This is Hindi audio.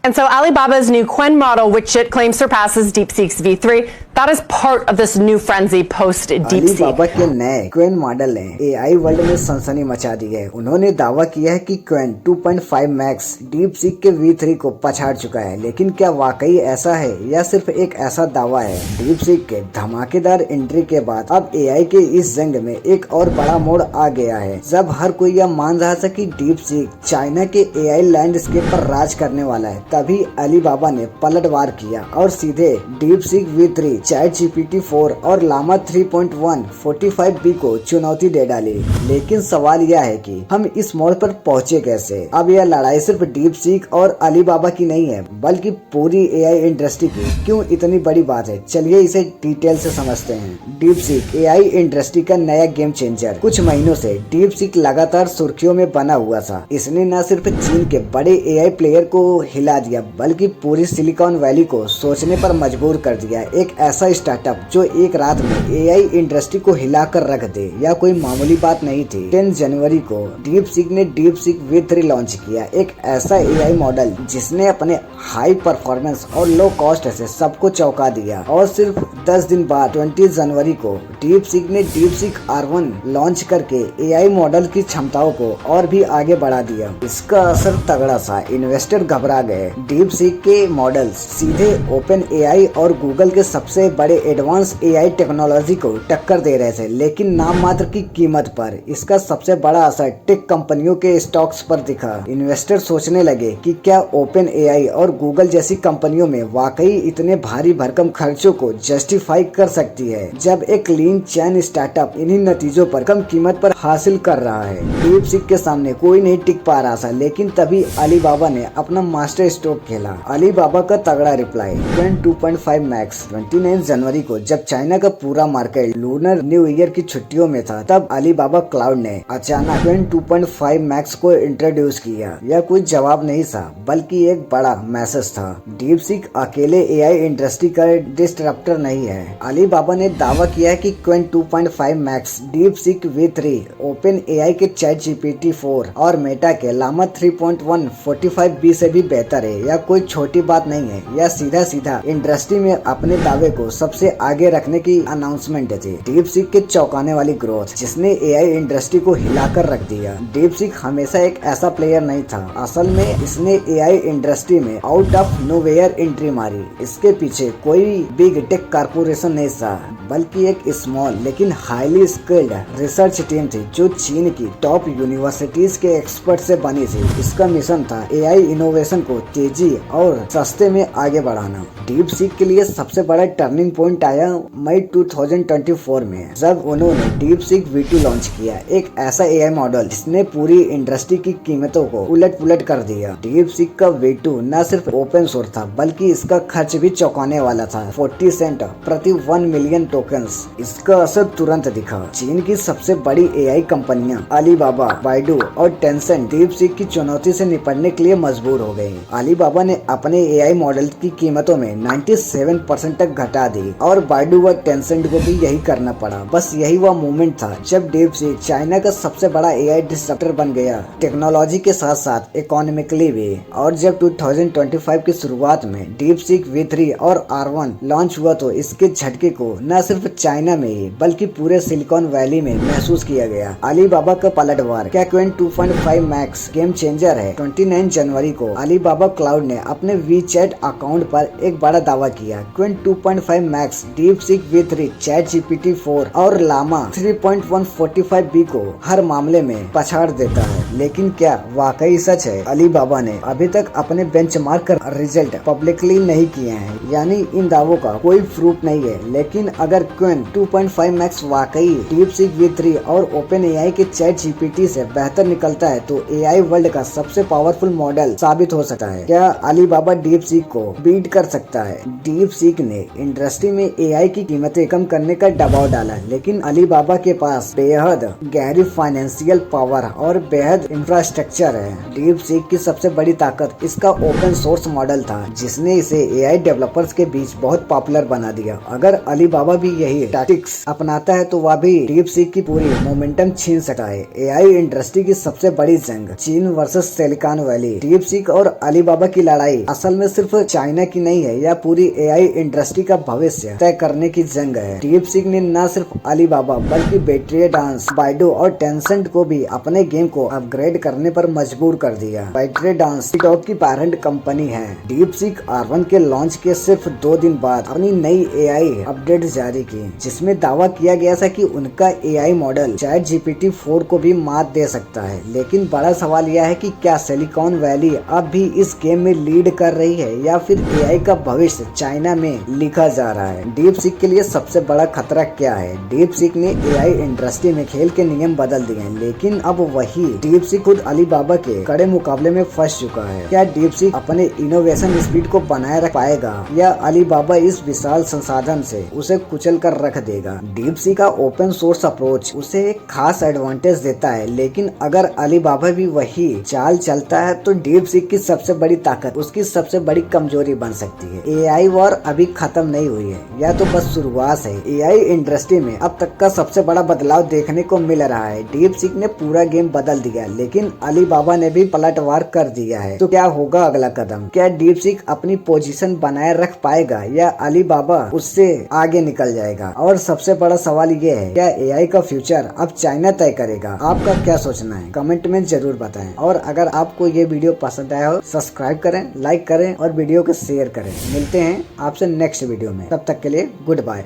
And so Alibaba's new Qwen model, which it claims surpasses DeepSeek's V3, that is part of this new frenzy post DeepSeek. Alibaba के नए क्वेन मॉडल ने एआई वर्ल्ड में सनसनी मचा दी है। उन्होंने दावा किया है कि क्वेन 2.5 मैक्स डीपसीक के V3 को पछाड़ चुका है, लेकिन क्या वाकई ऐसा है या सिर्फ एक ऐसा दावा है? डीपसीक के धमाकेदार एंट्री के बाद अब एआई के इस जंग में एक और बड़ा मोड़ आ गया है, जब हर कोई यह मान रहा था कि डीपसीक चाइना के एआई लैंडस्केप पर राज करने वाला है, तभी अलीबाबा ने पलटवार किया और सीधे डीपसीक V3, ChatGPT 4 और लामा 3.1 45B को चुनौती दे डाली। लेकिन सवाल यह है कि हम इस मोड़ पर पहुंचे कैसे? अब यह लड़ाई सिर्फ डीपसीक और अलीबाबा की नहीं है, बल्कि पूरी एआई इंडस्ट्री की। क्यों इतनी बड़ी बात है, चलिए इसे डिटेल से समझते हैं। डीपसीक एआई इंडस्ट्री का नया गेम चेंजर। कुछ महीनों से डीपसीक लगातार सुर्खियों में बना हुआ था। इसने न सिर्फ चीन के बड़े एआई प्लेयर को हिला दिया, बल्कि पूरी सिलिकॉन वैली को सोचने पर मजबूर कर दिया। एक ऐसा स्टार्टअप जो एक रात में एआई इंडस्ट्री को हिलाकर रख दे, या कोई मामूली बात नहीं थी। 10 जनवरी को डीपसीक ने डीपसीक V3 लॉन्च किया, एक ऐसा एआई मॉडल जिसने अपने हाई परफॉर्मेंस और लो कॉस्ट से सबको चौंका दिया। और सिर्फ 10 दिन बाद 20 जनवरी को डीपसीक ने डीपसीक R1 लॉन्च करके एआई मॉडल की क्षमताओं को और भी आगे बढ़ा दिया। इसका असर तगड़ा था, इन्वेस्टर घबरा गए। डीपसीक के मॉडल्स सीधे ओपन एआई और गूगल के सबसे बड़े एडवांस एआई टेक्नोलॉजी को टक्कर दे रहे थे, लेकिन नाम मात्र की कीमत पर। इसका सबसे बड़ा असर टेक कंपनियों के स्टॉक्स पर दिखा। इन्वेस्टर सोचने लगे कि क्या ओपन एआई और गूगल जैसी कंपनियों में वाकई इतने भारी भरकम खर्चों को जस्टिफाई कर सकती है, जब एक लीन चैन स्टार्टअप इन्हीं नतीजों पर कम कीमत पर हासिल कर रहा है। डीपसीक के सामने कोई नहीं टिक पा रहा था, लेकिन तभी अलीबाबा ने अपना मास्टर स्ट्रोक खेला। अलीबाबा का तगड़ा रिप्लाई। क्वेन 2.5 मैक्स 29 जनवरी को जब चाइना का पूरा मार्केट लूनर न्यू ईयर की छुट्टियों में था, तब अलीबाबा क्लाउड ने अचानक क्वेन 2.5 मैक्स को इंट्रोड्यूस किया। यह कोई जवाब नहीं था, बल्कि एक बड़ा मैसेज था। डीपसीक अकेले एआई इंडस्ट्री का डिस्ट्रप्टर नहीं है। अलीबाबा ने दावा किया है कि क्वेन 2.5 max DeepSeek V3 open AI के ChatGPT 4 और मेटा के लामा 3.1 45B से भी बेहतर है। यह कोई छोटी बात नहीं है, यह सीधा सीधा इंडस्ट्री में अपने दावे को सबसे आगे रखने की अनाउंसमेंट थी। डीपसीक के चौंकाने वाली ग्रोथ, जिसने एआई इंडस्ट्री को हिलाकर रख दिया। डीपसीक हमेशा एक ऐसा प्लेयर नहीं था, असल में इसने एआई इंडस्ट्री में आउट ऑफ नोवेयर एंट्री मारी। इसके पीछे कोई बिग टेक कारपोरेशन नहीं था, बल्कि एक स्मॉल लेकिन हाईली स्किल्ड रिसर्च टीम थी, जो चीन की टॉप यूनिवर्सिटीज के एक्सपर्ट से बनी थी। इसका मिशन था एआई इनोवेशन को तेजी और सस्ते में आगे बढ़ाना। डीपसीक के लिए सबसे बड़ा टर्निंग पॉइंट आया मई 2024 में, जब उन्होंने डीपसीक V2 लॉन्च किया, एक ऐसा एआई मॉडल जिसने पूरी इंडस्ट्री की कीमतों को उलट पुलट कर दिया। डीपसीक का V2 न सिर्फ ओपन सोर्स था, बल्कि इसका खर्च भी चौंकाने वाला था, 40 सेंट प्रति 1 मिलियन टोकन्स। इसका असर तुरंत दिखा। चीन की सबसे बड़ी एआई कंपनियां अलीबाबा, बाइडू और टेंसेंट डीपसीक की चुनौती से निपटने के लिए मजबूर हो गई। अलीबाबा ने अपने एआई मॉडल की कीमतों में 97% तक घटा दी, और बाइडू व टेंसेंट को भी यही करना पड़ा। बस यही वह मोमेंट था जब डीपसीक चाइना का सबसे बड़ा एआई डिस्ट्रप्टर बन गया, टेक्नोलॉजी के साथ साथ इकोनॉमिकली भी। और जब 2025 की शुरुआत में डीपसीक V3 और R1 लॉन्च हुआ, तो इसके झटके को न सिर्फ चाइना में ही बल्कि पूरे सिलिकॉन वैली में महसूस किया गया। अलीबाबा का पलटवार। क्या क्वेन 2.5 मैक्स गेम चेंजर है? 29 जनवरी को अलीबाबा क्लाउड ने अपने WeChat अकाउंट पर एक बड़ा दावा किया। क्वेन 2.5 मैक्स डीपसीक V3, ChatGPT 4 और लामा 3.1 45B को हर मामले में पछाड़ देता है। लेकिन क्या वाकई सच है? अलीबाबा ने अभी तक अपने बेंचमार्क का रिजल्ट पब्लिकली नहीं किए हैं, यानी इन दावों का कोई प्रूफ नहीं है। लेकिन अगर क्वेन 2.5 मैक्स वाकई डीपसीक V3 और ओपन एआई के ChatGPT से बेहतर निकलता है, तो एआई वर्ल्ड का सबसे पावरफुल मॉडल साबित हो सकता है। क्या अलीबाबा डीपसीक को बीट कर सकता है? डीपसीक ने इंडस्ट्री में एआई की कीमतें कम करने का दबाव डाला, लेकिन अलीबाबा के पास बेहद गहरी फाइनेंशियल पावर और बेहद इंफ्रास्ट्रक्चर है। डीपसीक की सबसे बड़ी ताकत इसका ओपन सोर्स मॉडल था, जिसने इसे एआई डेवलपर्स के बीच बहुत पॉपुलर बना दिया। अगर अलीबाबा भी यही टैक्टिक ट्रिक्स अपनाता है तो वह भी डीप सीक की पूरी मोमेंटम छीन सकता है। एआई इंडस्ट्री की सबसे बड़ी जंग चीन versus silicon valley. Deep seek और अलीबाबा की लड़ाई असल में सिर्फ चाइना की नहीं है, यह पूरी एआई इंडस्ट्री का भविष्य तय करने की जंग है। डीप सीक ने न सिर्फ अलीबाबा बल्कि ByteDance, बाइडू और टेंसेंट को भी अपने गेम को अपग्रेड करने पर मजबूर कर दिया। ByteDance टिकटॉक की पेरेंट कंपनी है। डीप सीक R1 के लॉन्च के सिर्फ 2 दिन बाद अपनी नई एआई अपडेट जारी की, जिसमें दावा किया गया था कि उनका एआई मॉडल ChatGPT-4 को भी मात दे सकता है। लेकिन बड़ा सवाल यह है कि क्या सिलिकॉन वैली अब भी इस गेम में लीड कर रही है या फिर एआई का भविष्य चाइना में लिखा जा रहा है। डीप सीक के लिए सबसे बड़ा खतरा क्या है? डीप सीक ने एआई इंडस्ट्री में खेल के नियम बदल दिए हैं, लेकिन अब वही डीप सीक खुद अलीबाबा के कड़े मुकाबले में फंस चुका है। क्या डीप सीक अपने इनोवेशन स्पीड को बनाए रख पाएगा या अलीबाबा इस विशाल संसाधन से उसे कुचल कर रख देगा? डीप सीक का ओपन सोर्स अप्रोच उसे एक खास एडवांटेज देता है, लेकिन अगर अलीबाबा भी वही चाल चलता है तो डीप सीक की सबसे बड़ी ताकत उसकी सबसे बड़ी कमजोरी बन सकती है। एआई वॉर अभी खत्म नहीं हुई है, यह तो बस शुरुआत है। एआई इंडस्ट्री में अब तक का सबसे बड़ा बदलाव देखने को मिल रहा है। डीप सीक ने पूरा गेम बदल दिया, लेकिन अलीबाबा ने भी पलटवार कर दिया है। तो क्या होगा अगला कदम? क्या डीप सीक अपनी पोजीशन बनाए रख पाएगा या अलीबाबा उससे आगे निकल जाएगा? और सबसे बड़ा सवाल ये है, क्या एआई का फ्यूचर अब चाइना तय करेगा? आपका क्या सोचना है? कमेंट में जरूर बताएं। और अगर आपको ये वीडियो पसंद आया हो, सब्सक्राइब करें, लाइक करें और वीडियो को शेयर करें। मिलते हैं आपसे नेक्स्ट वीडियो में, तब तक के लिए गुड बाय।